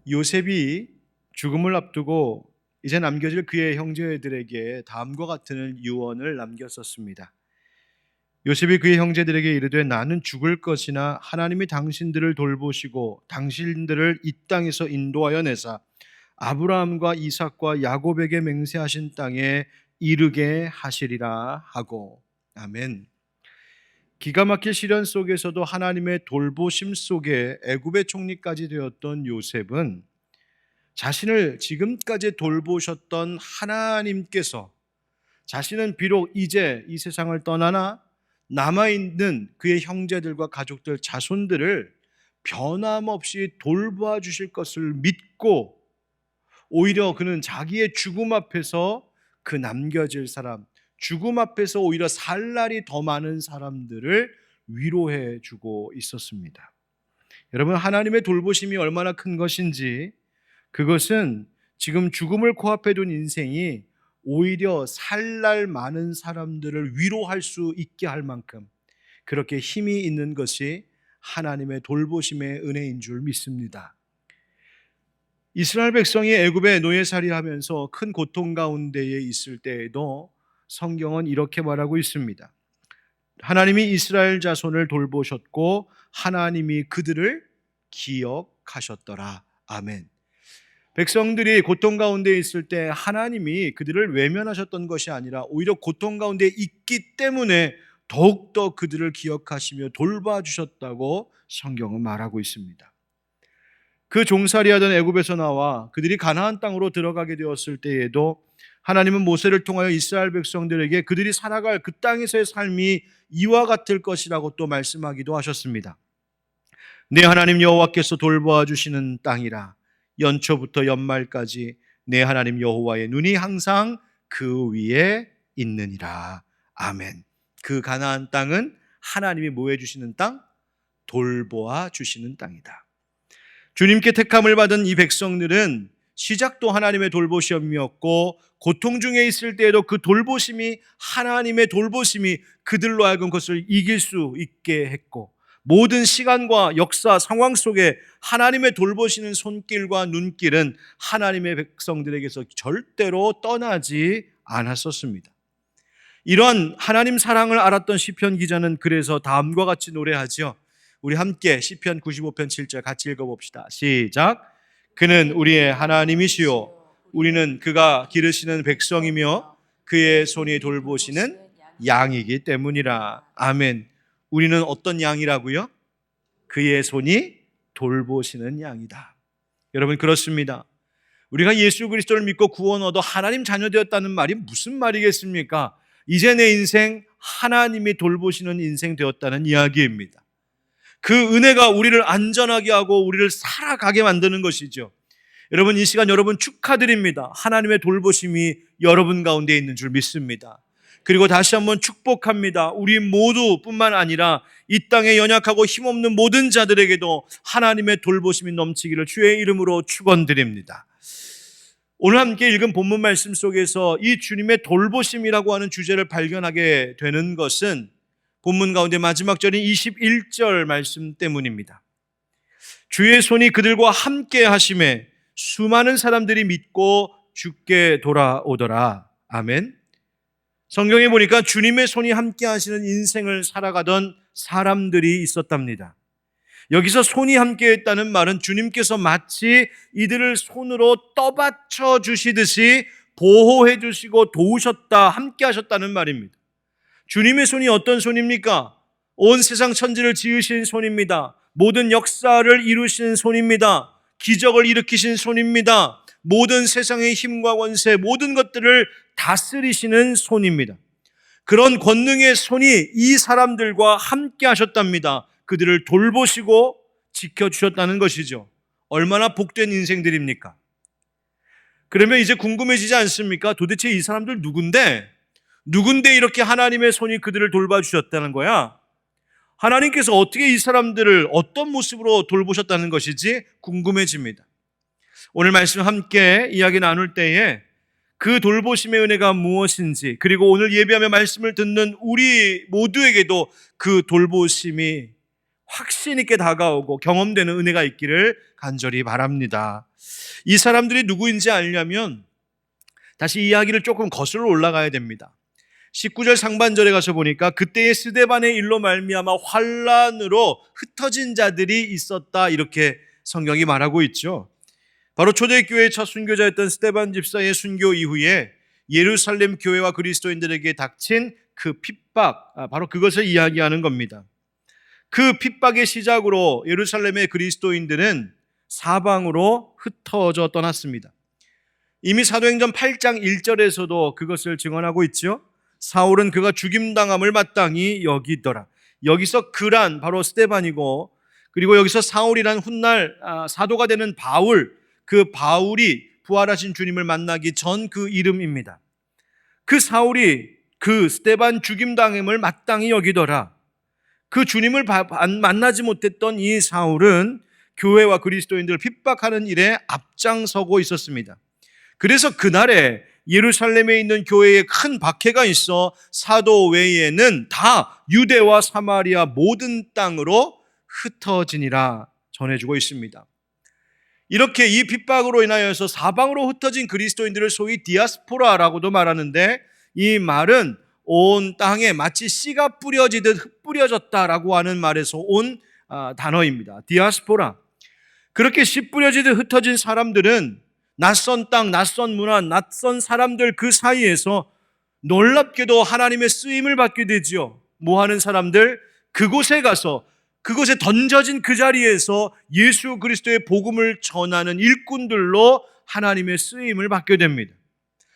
요셉이 죽음을 앞두고 이제 남겨질 그의 형제들에게 다음과 같은 유언을 남겼었습니다. 요셉이 그의 형제들에게 이르되 나는 죽을 것이나 하나님이 당신들을 돌보시고 당신들을 이 땅에서 인도하여 내사 아브라함과 이삭과 야곱에게 맹세하신 땅에 이르게 하시리라 하고. 아멘. 기가 막힐 시련 속에서도 하나님의 돌보심 속에 애굽의 총리까지 되었던 요셉은 자신을 지금까지 돌보셨던 하나님께서 자신은 비록 이제 이 세상을 떠나나 남아있는 그의 형제들과 가족들, 자손들을 변함없이 돌봐 주실 것을 믿고 오히려 그는 자기의 죽음 앞에서 그 남겨질 사람, 죽음 앞에서 오히려 살 날이 더 많은 사람들을 위로해 주고 있었습니다. 여러분, 하나님의 돌보심이 얼마나 큰 것인지, 그것은 지금 죽음을 코앞에 둔 인생이 오히려 살 날 많은 사람들을 위로할 수 있게 할 만큼 그렇게 힘이 있는 것이 하나님의 돌보심의 은혜인 줄 믿습니다. 이스라엘 백성이 애굽에 노예살이하면서 큰 고통 가운데에 있을 때에도 성경은 이렇게 말하고 있습니다. 하나님이 이스라엘 자손을 돌보셨고 하나님이 그들을 기억하셨더라. 아멘. 백성들이 고통 가운데 있을 때 하나님이 그들을 외면하셨던 것이 아니라 오히려 고통 가운데 있기 때문에 더욱더 그들을 기억하시며 돌봐주셨다고 성경은 말하고 있습니다. 그 종살이하던 애굽에서 나와 그들이 가나안 땅으로 들어가게 되었을 때에도 하나님은 모세를 통하여 이스라엘 백성들에게 그들이 살아갈 그 땅에서의 삶이 이와 같을 것이라고 또 말씀하기도 하셨습니다. 내 하나님 여호와께서 돌보아 주시는 땅이라. 연초부터 연말까지 내 하나님 여호와의 눈이 항상 그 위에 있느니라. 아멘. 그 가나안 땅은 하나님이 뭐 해주시는 땅? 돌보아 주시는 땅이다. 주님께 택함을 받은 이 백성들은 시작도 하나님의 돌보심이었고 고통 중에 있을 때에도 그 돌보심이, 하나님의 돌보심이 그들로 하여금 그것을 이길 수 있게 했고, 모든 시간과 역사 상황 속에 하나님의 돌보시는 손길과 눈길은 하나님의 백성들에게서 절대로 떠나지 않았었습니다. 이런 하나님 사랑을 알았던 시편 기자는 그래서 다음과 같이 노래하죠. 우리 함께 시편 95편 7절 같이 읽어봅시다. 시작. 그는 우리의 하나님이시요 우리는 그가 기르시는 백성이며 그의 손이 돌보시는 양이기 때문이라. 아멘. 우리는 어떤 양이라고요? 그의 손이 돌보시는 양이다. 여러분, 그렇습니다. 우리가 예수 그리스도를 믿고 구원 얻어 하나님 자녀 되었다는 말이 무슨 말이겠습니까? 이제 내 인생 하나님이 돌보시는 인생 되었다는 이야기입니다. 그 은혜가 우리를 안전하게 하고 우리를 살아가게 만드는 것이죠. 여러분, 이 시간 여러분 축하드립니다. 하나님의 돌보심이 여러분 가운데 있는 줄 믿습니다. 그리고 다시 한번 축복합니다. 우리 모두뿐만 아니라 이 땅에 연약하고 힘없는 모든 자들에게도 하나님의 돌보심이 넘치기를 주의 이름으로 축원드립니다. 오늘 함께 읽은 본문 말씀 속에서 이 주님의 돌보심이라고 하는 주제를 발견하게 되는 것은 본문 가운데 마지막 절인 21절 말씀 때문입니다. 주의 손이 그들과 함께 하심에 수많은 사람들이 믿고 주께 돌아오더라. 아멘. 성경에 보니까 주님의 손이 함께 하시는 인생을 살아가던 사람들이 있었답니다. 여기서 손이 함께 했다는 말은 주님께서 마치 이들을 손으로 떠받쳐 주시듯이 보호해 주시고 도우셨다, 함께 하셨다는 말입니다. 주님의 손이 어떤 손입니까? 온 세상 천지를 지으신 손입니다. 모든 역사를 이루신 손입니다. 기적을 일으키신 손입니다. 모든 세상의 힘과 권세, 모든 것들을 다스리시는 손입니다. 그런 권능의 손이 이 사람들과 함께 하셨답니다. 그들을 돌보시고 지켜주셨다는 것이죠. 얼마나 복된 인생들입니까? 그러면 이제 궁금해지지 않습니까? 도대체 이 사람들 누군데 이렇게 하나님의 손이 그들을 돌봐주셨다는 거야? 하나님께서 어떻게 이 사람들을 어떤 모습으로 돌보셨다는 것이지 궁금해집니다. 오늘 말씀 함께 이야기 나눌 때에 그 돌보심의 은혜가 무엇인지, 그리고 오늘 예배하며 말씀을 듣는 우리 모두에게도 그 돌보심이 확신 있게 다가오고 경험되는 은혜가 있기를 간절히 바랍니다. 이 사람들이 누구인지 알려면 다시 이야기를 조금 거슬러 올라가야 됩니다. 19절 상반절에 가서 보니까 그때의 스데반의 일로 말미암아 환란으로 흩어진 자들이 있었다, 이렇게 성경이 말하고 있죠. 바로 초대교회의 첫 순교자였던 스데반 집사의 순교 이후에 예루살렘 교회와 그리스도인들에게 닥친 그 핍박, 바로 그것을 이야기하는 겁니다. 그 핍박의 시작으로 예루살렘의 그리스도인들은 사방으로 흩어져 떠났습니다. 이미 사도행전 8장 1절에서도 그것을 증언하고 있죠. 사울은 그가 죽임당함을 마땅히 여기더라. 여기서 그란 바로 스데반이고, 그리고 여기서 사울이란 훗날 사도가 되는 바울, 그 바울이 부활하신 주님을 만나기 전 그 이름입니다. 그 사울이 그 스데반 죽임당함을 마땅히 여기더라. 그 주님을 만나지 못했던 이 사울은 교회와 그리스도인들을 핍박하는 일에 앞장서고 있었습니다. 그래서 그날에 예루살렘에 있는 교회에 큰 박해가 있어 사도 외에는 다 유대와 사마리아 모든 땅으로 흩어지니라 전해주고 있습니다. 이렇게 이 핍박으로 인하여서 사방으로 흩어진 그리스도인들을 소위 디아스포라라고도 말하는데, 이 말은 온 땅에 마치 씨가 뿌려지듯 흩뿌려졌다라고 하는 말에서 온 단어입니다. 디아스포라. 그렇게 씨 뿌려지듯 흩어진 사람들은 낯선 땅, 낯선 문화, 낯선 사람들 그 사이에서 놀랍게도 하나님의 쓰임을 받게 되지요. 뭐 하는 사람들? 그곳에 가서, 그곳에 던져진 그 자리에서 예수 그리스도의 복음을 전하는 일꾼들로 하나님의 쓰임을 받게 됩니다.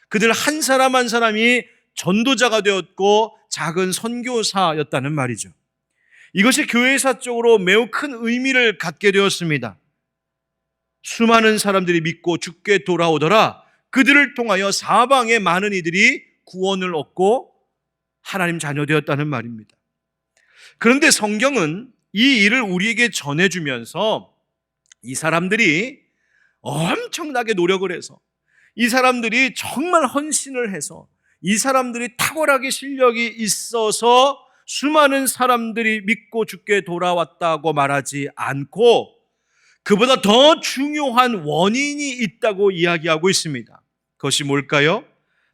그들 한 사람 한 사람이 전도자가 되었고 작은 선교사였다는 말이죠. 이것이 교회사적으로 매우 큰 의미를 갖게 되었습니다. 수많은 사람들이 믿고 주께 돌아오더라. 그들을 통하여 사방의 많은 이들이 구원을 얻고 하나님 자녀 되었다는 말입니다. 그런데 성경은 이 일을 우리에게 전해주면서 이 사람들이 엄청나게 노력을 해서, 이 사람들이 정말 헌신을 해서, 이 사람들이 탁월하게 실력이 있어서 수많은 사람들이 믿고 주께 돌아왔다고 말하지 않고, 그보다 더 중요한 원인이 있다고 이야기하고 있습니다. 그것이 뭘까요?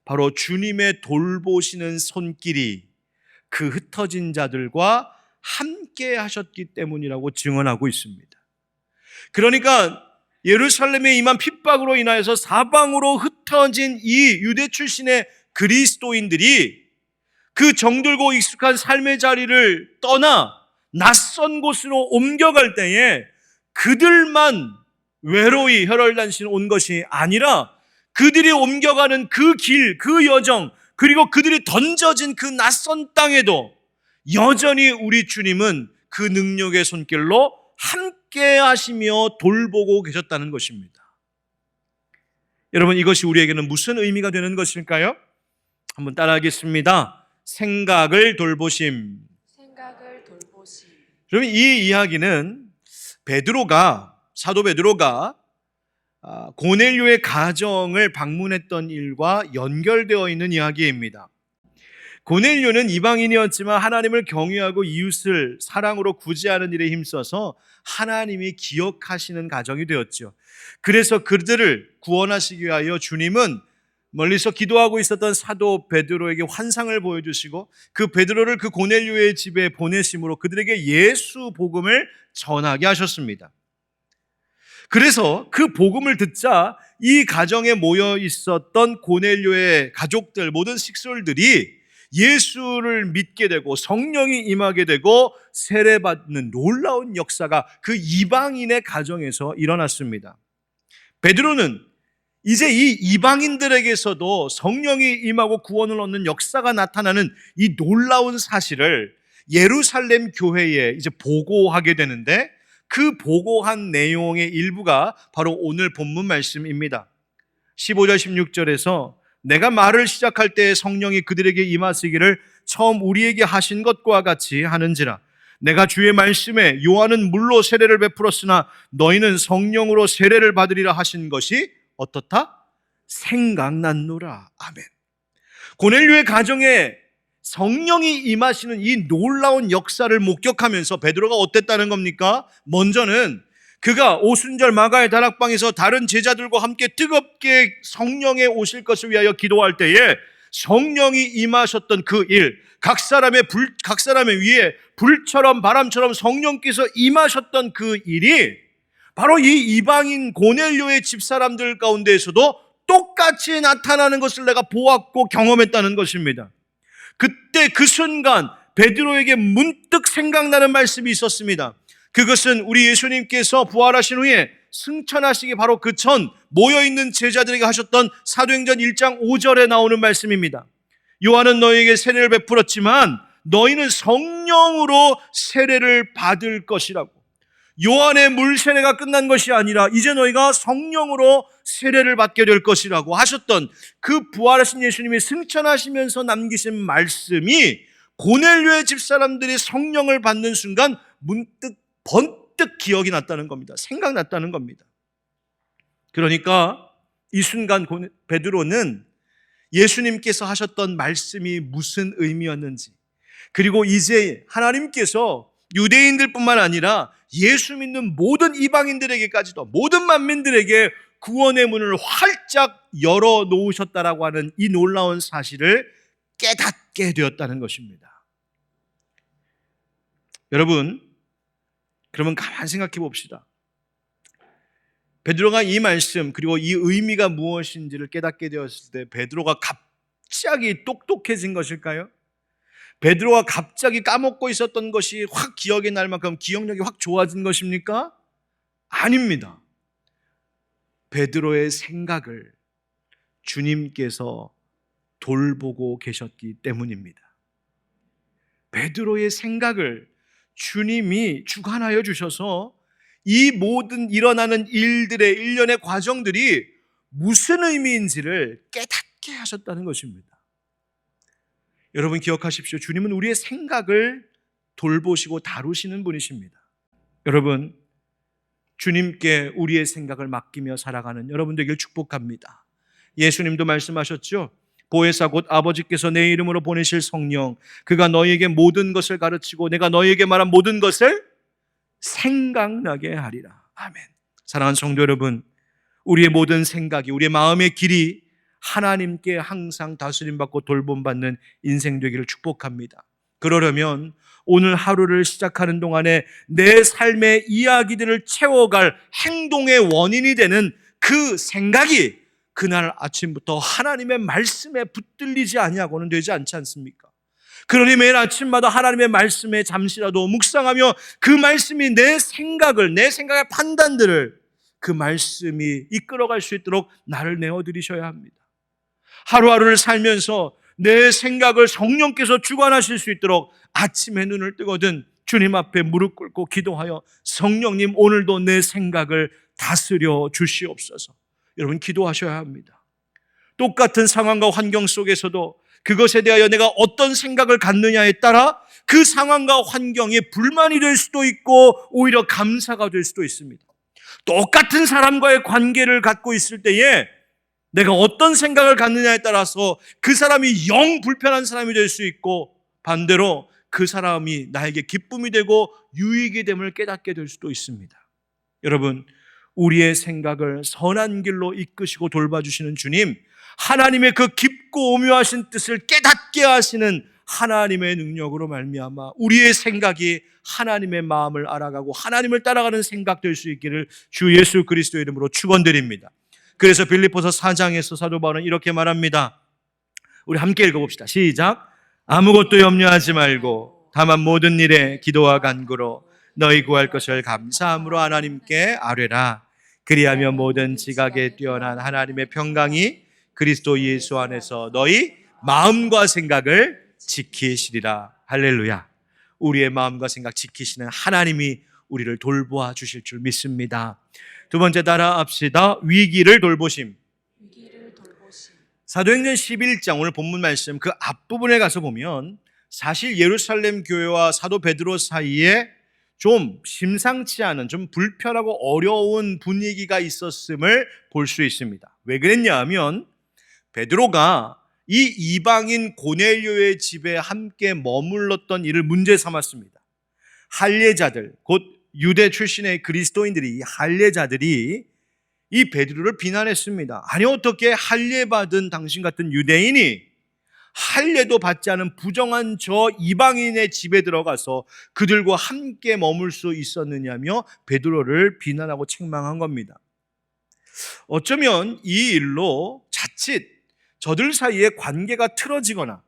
바로 주님의 돌보시는 손길이 그 흩어진 자들과 함께 하셨기 때문이라고 증언하고 있습니다. 그러니까 예루살렘에 임한 핍박으로 인하여서 사방으로 흩어진 이 유대 출신의 그리스도인들이 그 정들고 익숙한 삶의 자리를 떠나 낯선 곳으로 옮겨갈 때에 그들만 외로이 혈혈단신 온 것이 아니라 그들이 옮겨가는 그 길, 그 여정, 그리고 그들이 던져진 그 낯선 땅에도 여전히 우리 주님은 그 능력의 손길로 함께 하시며 돌보고 계셨다는 것입니다. 여러분, 이것이 우리에게는 무슨 의미가 되는 것일까요? 한번 따라하겠습니다. 생각을 돌보심. 생각을 돌보심. 여러분, 이 이야기는 사도 베드로가 고넬료의 가정을 방문했던 일과 연결되어 있는 이야기입니다. 고넬료는 이방인이었지만 하나님을 경외하고 이웃을 사랑으로 구제하는 일에 힘써서 하나님이 기억하시는 가정이 되었죠. 그래서 그들을 구원하시기 위하여 주님은 멀리서 기도하고 있었던 사도 베드로에게 환상을 보여주시고 그 베드로를 그 고넬료의 집에 보내심으로 그들에게 예수 복음을 전하게 하셨습니다. 그래서 그 복음을 듣자 이 가정에 모여 있었던 고넬료의 가족들, 모든 식솔들이 예수를 믿게 되고 성령이 임하게 되고 세례받는 놀라운 역사가 그 이방인의 가정에서 일어났습니다. 베드로는 이제 이 이방인들에게서도 성령이 임하고 구원을 얻는 역사가 나타나는 이 놀라운 사실을 예루살렘 교회에 이제 보고하게 되는데, 그 보고한 내용의 일부가 바로 오늘 본문 말씀입니다. 15절 16절에서 내가 말을 시작할 때 성령이 그들에게 임하시기를 처음 우리에게 하신 것과 같이 하는지라. 내가 주의 말씀에 요한은 물로 세례를 베풀었으나 너희는 성령으로 세례를 받으리라 하신 것이 어떻다? 생각났노라. 아멘. 고넬료의 가정에 성령이 임하시는 이 놀라운 역사를 목격하면서 베드로가 어땠다는 겁니까? 먼저는 그가 오순절 마가의 다락방에서 다른 제자들과 함께 뜨겁게 성령의 오실 것을 위하여 기도할 때에 성령이 임하셨던 그 일, 각 사람의 위에 불처럼 바람처럼 성령께서 임하셨던 그 일이 바로 이 이방인 고넬료의 집사람들 가운데에서도 똑같이 나타나는 것을 내가 보았고 경험했다는 것입니다. 그때 그 순간 베드로에게 문득 생각나는 말씀이 있었습니다. 그것은 우리 예수님께서 부활하신 후에 승천하시기 바로 그 전 모여있는 제자들에게 하셨던 사도행전 1장 5절에 나오는 말씀입니다. 요한은 너희에게 세례를 베풀었지만 너희는 성령으로 세례를 받을 것이라고. 요한의 물 세례가 끝난 것이 아니라 이제 너희가 성령으로 세례를 받게 될 것이라고 하셨던 그 부활하신 예수님이 승천하시면서 남기신 말씀이 고넬료의 집사람들이 성령을 받는 순간 문득 번뜩 기억이 났다는 겁니다. 생각났다는 겁니다. 그러니까 이 순간 베드로는 예수님께서 하셨던 말씀이 무슨 의미였는지, 그리고 이제 하나님께서 유대인들뿐만 아니라 예수 믿는 모든 이방인들에게까지도, 모든 만민들에게 구원의 문을 활짝 열어놓으셨다라고 하는 이 놀라운 사실을 깨닫게 되었다는 것입니다. 여러분, 그러면 가만히 생각해 봅시다. 베드로가 이 말씀 그리고 이 의미가 무엇인지를 깨닫게 되었을 때 베드로가 갑자기 똑똑해진 것일까요? 베드로가 갑자기 까먹고 있었던 것이 확 기억이 날 만큼 기억력이 확 좋아진 것입니까? 아닙니다. 베드로의 생각을 주님께서 돌보고 계셨기 때문입니다. 베드로의 생각을 주님이 주관하여 주셔서 이 모든 일어나는 일들의 일련의 과정들이 무슨 의미인지를 깨닫게 하셨다는 것입니다. 여러분 기억하십시오. 주님은 우리의 생각을 돌보시고 다루시는 분이십니다. 여러분, 주님께 우리의 생각을 맡기며 살아가는 여러분 되길 축복합니다. 예수님도 말씀하셨죠. 보혜사 곧 아버지께서 내 이름으로 보내실 성령, 그가 너희에게 모든 것을 가르치고 내가 너희에게 말한 모든 것을 생각나게 하리라. 아멘. 사랑하는 성도 여러분, 우리의 모든 생각이, 우리의 마음의 길이 하나님께 항상 다스림받고 돌봄받는 인생 되기를 축복합니다. 그러려면 오늘 하루를 시작하는 동안에 내 삶의 이야기들을 채워갈 행동의 원인이 되는 그 생각이 그날 아침부터 하나님의 말씀에 붙들리지 아니하고는 되지 않지 않습니까? 그러니 매일 아침마다 하나님의 말씀에 잠시라도 묵상하며 그 말씀이 내 생각의 판단들을 그 말씀이 이끌어갈 수 있도록 나를 내어드리셔야 합니다. 하루하루를 살면서 내 생각을 성령께서 주관하실 수 있도록 아침에 눈을 뜨거든 주님 앞에 무릎 꿇고 기도하여 성령님 오늘도 내 생각을 다스려 주시옵소서. 여러분 기도하셔야 합니다. 똑같은 상황과 환경 속에서도 그것에 대하여 내가 어떤 생각을 갖느냐에 따라 그 상황과 환경이 불만이 될 수도 있고 오히려 감사가 될 수도 있습니다. 똑같은 사람과의 관계를 갖고 있을 때에 내가 어떤 생각을 갖느냐에 따라서 그 사람이 영 불편한 사람이 될 수 있고 반대로 그 사람이 나에게 기쁨이 되고 유익이 됨을 깨닫게 될 수도 있습니다. 여러분, 우리의 생각을 선한 길로 이끄시고 돌봐주시는 주님, 하나님의 그 깊고 오묘하신 뜻을 깨닫게 하시는 하나님의 능력으로 말미암아 우리의 생각이 하나님의 마음을 알아가고 하나님을 따라가는 생각 될 수 있기를 주 예수 그리스도의 이름으로 축원드립니다. 그래서 빌립보서 4장에서 사도 바울은 이렇게 말합니다. 우리 함께 읽어봅시다. 시작. 아무것도 염려하지 말고 다만 모든 일에 기도와 간구로 너희 구할 것을 감사함으로 하나님께 아뢰라. 그리하면 모든 지각에 뛰어난 하나님의 평강이 그리스도 예수 안에서 너희 마음과 생각을 지키시리라. 할렐루야. 우리의 마음과 생각 지키시는 하나님이 우리를 돌보아 주실 줄 믿습니다. 두 번째 따라합시다. 위기를 돌보심. 사도행전 11장 오늘 본문 말씀 그 앞부분에 가서 보면 사실 예루살렘 교회와 사도 베드로 사이에 좀 심상치 않은, 좀 불편하고 어려운 분위기가 있었음을 볼 수 있습니다. 왜 그랬냐 하면 베드로가 이 이방인 고넬료의 집에 함께 머물렀던 이를 문제 삼았습니다. 할례자들, 곧 유대 출신의 그리스도인들이, 이 할례자들이 이 베드로를 비난했습니다. 아니, 어떻게 할례받은 당신 같은 유대인이 할례도 받지 않은 부정한 저 이방인의 집에 들어가서 그들과 함께 머물 수 있었느냐며 베드로를 비난하고 책망한 겁니다. 어쩌면 이 일로 자칫 저들 사이에 관계가 틀어지거나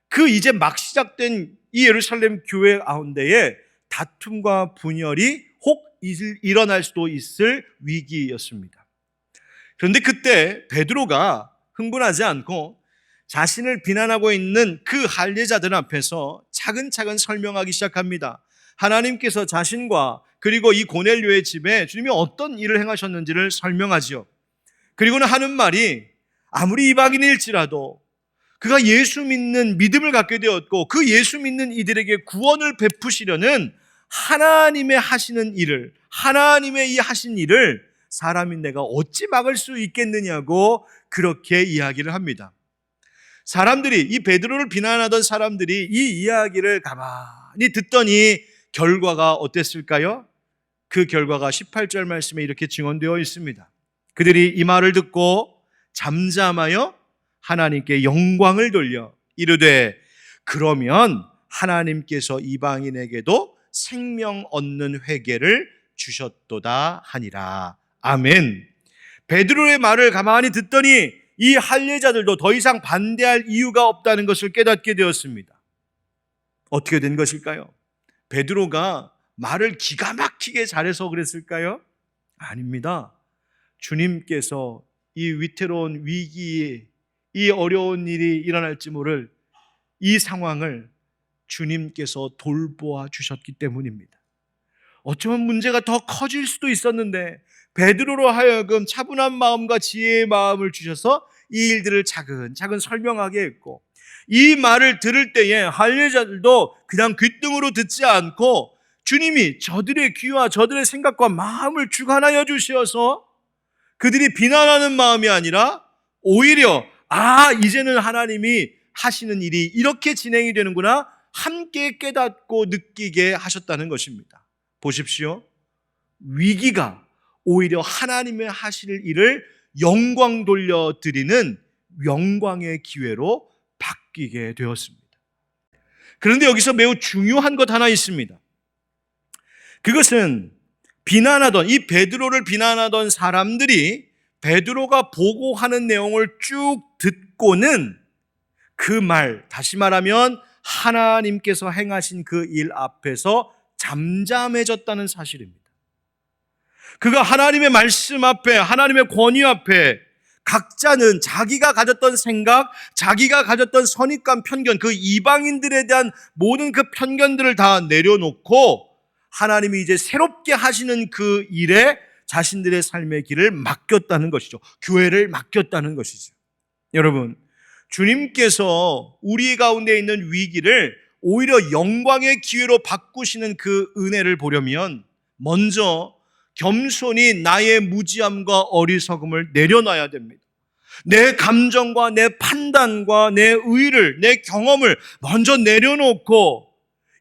그 이제 막 시작된 이 예루살렘 교회 가운데에 다툼과 분열이 혹 일어날 수도 있을 위기였습니다. 그런데 그때 베드로가 흥분하지 않고 자신을 비난하고 있는 그 할례자들 앞에서 차근차근 설명하기 시작합니다. 하나님께서 자신과 그리고 이 고넬료의 집에 주님이 어떤 일을 행하셨는지를 설명하지요. 그리고는 하는 말이 아무리 이방인일지라도 그가 예수 믿는 믿음을 갖게 되었고 그 예수 믿는 이들에게 구원을 베푸시려는 하나님의 하시는 일을, 하나님의 이 하신 일을 사람인 내가 어찌 막을 수 있겠느냐고 그렇게 이야기를 합니다. 사람들이, 이 베드로를 비난하던 사람들이 이 이야기를 가만히 듣더니 결과가 어땠을까요? 그 결과가 18절 말씀에 이렇게 증언되어 있습니다. 그들이 이 말을 듣고 잠잠하여 하나님께 영광을 돌려 이르되 그러면 하나님께서 이방인에게도 생명 얻는 회개를 주셨도다 하니라. 아멘. 베드로의 말을 가만히 듣더니 이 할례자들도 더 이상 반대할 이유가 없다는 것을 깨닫게 되었습니다. 어떻게 된 것일까요? 베드로가 말을 기가 막히게 잘해서 그랬을까요? 아닙니다. 주님께서 이 위태로운 위기에 이 어려운 일이 일어날지 모를 이 상황을 주님께서 돌보아 주셨기 때문입니다. 어쩌면 문제가 더 커질 수도 있었는데 베드로로 하여금 차분한 마음과 지혜의 마음을 주셔서 이 일들을 차근차근 설명하게 했고 이 말을 들을 때에 할례자들도 그냥 귓등으로 듣지 않고 주님이 저들의 귀와 저들의 생각과 마음을 주관하여 주셔서 그들이 비난하는 마음이 아니라 오히려 이제는 하나님이 하시는 일이 이렇게 진행이 되는구나 함께 깨닫고 느끼게 하셨다는 것입니다. 보십시오. 위기가 오히려 하나님의 하실 일을 영광 돌려드리는 영광의 기회로 바뀌게 되었습니다. 그런데 여기서 매우 중요한 것 하나 있습니다. 그것은 이 베드로를 비난하던 사람들이 베드로가 보고하는 내용을 쭉 듣고는 그 말, 다시 말하면 하나님께서 행하신 그 일 앞에서 잠잠해졌다는 사실입니다. 그가 하나님의 말씀 앞에, 하나님의 권위 앞에 각자는 자기가 가졌던 생각, 자기가 가졌던 선입관, 편견, 그 이방인들에 대한 모든 그 편견들을 다 내려놓고 하나님이 이제 새롭게 하시는 그 일에 자신들의 삶의 길을 맡겼다는 것이죠. 교회를 맡겼다는 것이죠. 여러분, 주님께서 우리 가운데 있는 위기를 오히려 영광의 기회로 바꾸시는 그 은혜를 보려면 먼저 겸손히 나의 무지함과 어리석음을 내려놔야 됩니다. 내 감정과 내 판단과 내 의를, 내 경험을 먼저 내려놓고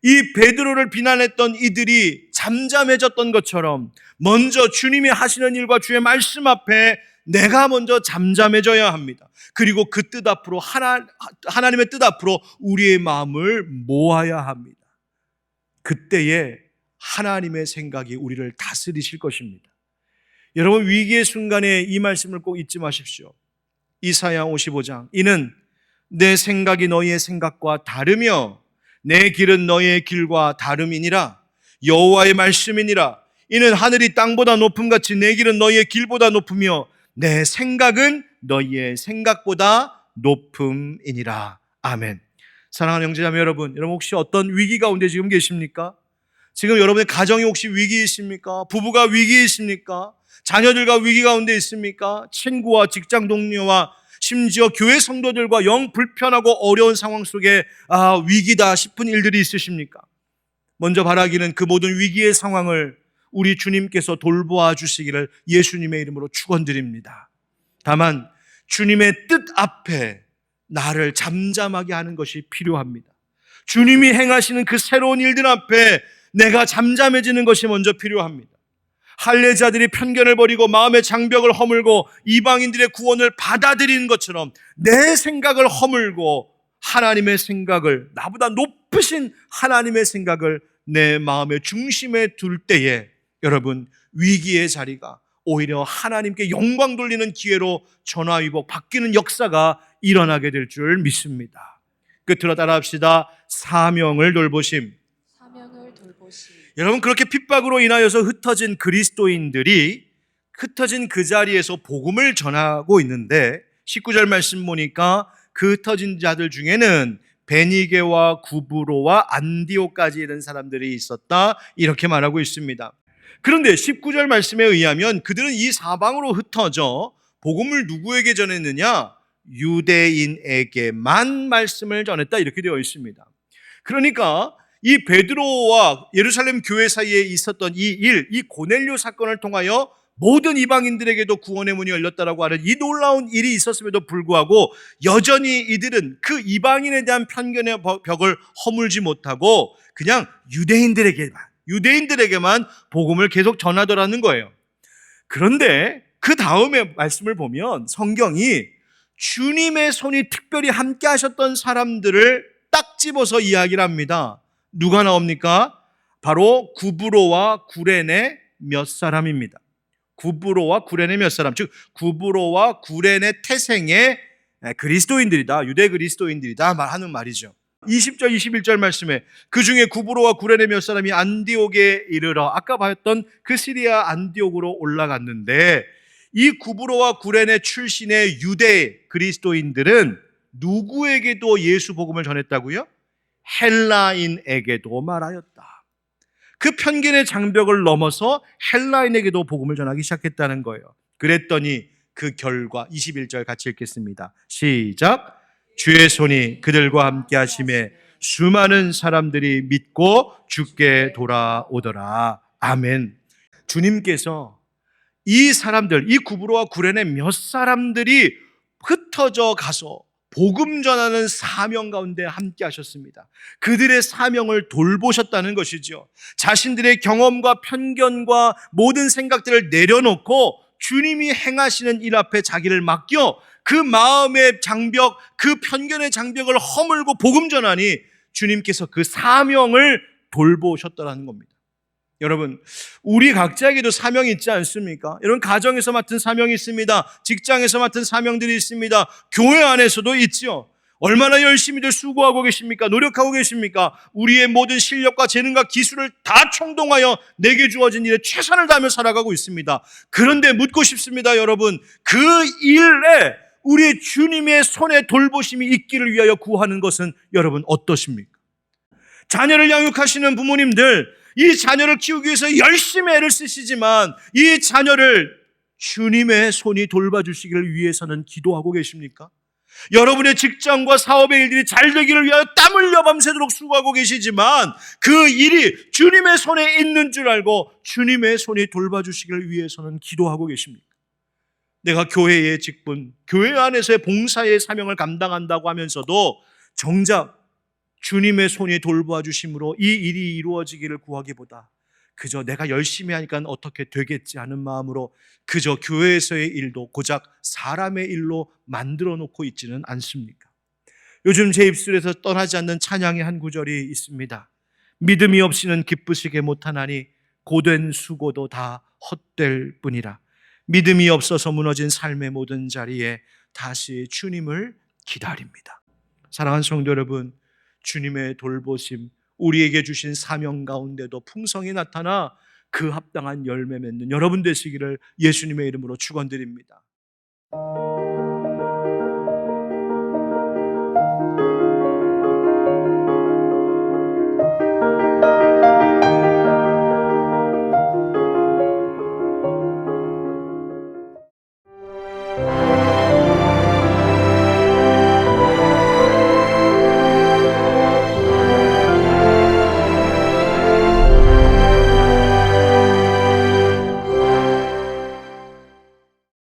이 베드로를 비난했던 이들이 잠잠해졌던 것처럼 먼저 주님이 하시는 일과 주의 말씀 앞에 내가 먼저 잠잠해져야 합니다. 그리고 그 뜻 앞으로 하나님의 뜻 앞으로 우리의 마음을 모아야 합니다. 그때에 하나님의 생각이 우리를 다스리실 것입니다. 여러분, 위기의 순간에 이 말씀을 꼭 잊지 마십시오. 이사야 55장, 이는 내 생각이 너희의 생각과 다르며 내 길은 너희의 길과 다름이니라. 여호와의 말씀이니라. 이는 하늘이 땅보다 높음같이 내 길은 너희의 길보다 높으며 내 생각은 너희의 생각보다 높음이니라. 아멘. 사랑하는 형제자매 여러분 혹시 어떤 위기 가운데 지금 계십니까? 지금 여러분의 가정이 혹시 위기에 있습니까? 부부가 위기에 있습니까? 자녀들과 위기 가운데 있습니까? 친구와 직장 동료와 심지어 교회 성도들과 영 불편하고 어려운 상황 속에 위기다 싶은 일들이 있으십니까? 먼저 바라기는 그 모든 위기의 상황을 우리 주님께서 돌보아 주시기를 예수님의 이름으로 축원드립니다. 다만 주님의 뜻 앞에 나를 잠잠하게 하는 것이 필요합니다. 주님이 행하시는 그 새로운 일들 앞에 내가 잠잠해지는 것이 먼저 필요합니다. 할례자들이 편견을 버리고 마음의 장벽을 허물고 이방인들의 구원을 받아들이는 것처럼 내 생각을 허물고 하나님의 생각을, 나보다 높으신 하나님의 생각을 내 마음의 중심에 둘 때에 여러분, 위기의 자리가 오히려 하나님께 영광 돌리는 기회로 전화위복 바뀌는 역사가 일어나게 될 줄 믿습니다. 끝으로 따라합시다. 사명을 돌보심. 사명을 돌보심. 여러분, 그렇게 핍박으로 인하여서 흩어진 그리스도인들이 흩어진 그 자리에서 복음을 전하고 있는데 19절 말씀 보니까 그 흩어진 자들 중에는 베니게와 구브로와 안디오까지 이런 사람들이 있었다, 이렇게 말하고 있습니다. 그런데 19절 말씀에 의하면 그들은 이 사방으로 흩어져 복음을 누구에게 전했느냐? 유대인에게만 말씀을 전했다, 이렇게 되어 있습니다. 그러니까 이 베드로와 예루살렘 교회 사이에 있었던 이 고넬료 사건을 통하여 모든 이방인들에게도 구원의 문이 열렸다라고 하는 이 놀라운 일이 있었음에도 불구하고 여전히 이들은 그 이방인에 대한 편견의 벽을 허물지 못하고 그냥 유대인들에게만 복음을 계속 전하더라는 거예요. 그런데 그 다음에 말씀을 보면 성경이 주님의 손이 특별히 함께 하셨던 사람들을 딱 집어서 이야기를 합니다. 누가 나옵니까? 바로 구브로와 구레네 몇 사람입니다. 구브로와 구레네 몇 사람, 즉 구브로와 구레네 태생의 그리스도인들이다, 유대 그리스도인들이다 하는 말이죠. 20절 21절 말씀에 그 중에 구브로와 구레네 몇 사람이 안디옥에 이르러 아까 봤던 그 시리아 안디옥으로 올라갔는데 이 구브로와 구레네 출신의 유대 그리스도인들은 누구에게도 예수 복음을 전했다고요? 헬라인에게도 말하였다. 그 편견의 장벽을 넘어서 헬라인에게도 복음을 전하기 시작했다는 거예요. 그랬더니 그 결과 21절 같이 읽겠습니다. 시작. 주의 손이 그들과 함께 하심에 수많은 사람들이 믿고 주께 돌아오더라. 아멘. 주님께서 이 사람들, 이 구브로와 구레네 몇 사람들이 흩어져 가서 복음 전하는 사명 가운데 함께 하셨습니다. 그들의 사명을 돌보셨다는 것이죠. 자신들의 경험과 편견과 모든 생각들을 내려놓고 주님이 행하시는 일 앞에 자기를 맡겨 그 마음의 장벽, 그 편견의 장벽을 허물고 복음 전하니 주님께서 그 사명을 돌보셨다는 겁니다. 여러분, 우리 각자에게도 사명이 있지 않습니까? 여러분, 가정에서 맡은 사명이 있습니다. 직장에서 맡은 사명들이 있습니다. 교회 안에서도 있죠. 얼마나 열심히들 수고하고 계십니까? 노력하고 계십니까? 우리의 모든 실력과 재능과 기술을 다 총동하여 내게 주어진 일에 최선을 다하며 살아가고 있습니다. 그런데 묻고 싶습니다, 여러분. 그 일에 우리 주님의 손에 돌보심이 있기를 위하여 구하는 것은 여러분 어떠십니까? 자녀를 양육하시는 부모님들, 이 자녀를 키우기 위해서 열심히 애를 쓰시지만 이 자녀를 주님의 손이 돌봐주시기를 위해서는 기도하고 계십니까? 여러분의 직장과 사업의 일들이 잘 되기를 위하여 땀 흘려 밤새도록 수고하고 계시지만 그 일이 주님의 손에 있는 줄 알고 주님의 손이 돌봐주시기를 위해서는 기도하고 계십니까? 내가 교회의 직분, 교회 안에서의 봉사의 사명을 감당한다고 하면서도 정작 주님의 손이 돌봐 주심으로 이 일이 이루어지기를 구하기보다 그저 내가 열심히 하니까 어떻게 되겠지 하는 마음으로 그저 교회에서의 일도 고작 사람의 일로 만들어 놓고 있지는 않습니까? 요즘 제 입술에서 떠나지 않는 찬양의 한 구절이 있습니다. 믿음이 없이는 기쁘시게 못하나니 고된 수고도 다 헛될 뿐이라. 믿음이 없어서 무너진 삶의 모든 자리에 다시 주님을 기다립니다. 사랑하는 성도 여러분, 주님의 돌보심, 우리에게 주신 사명 가운데도 풍성히 나타나 그 합당한 열매 맺는 여러분 되시기를 예수님의 이름으로 축원드립니다.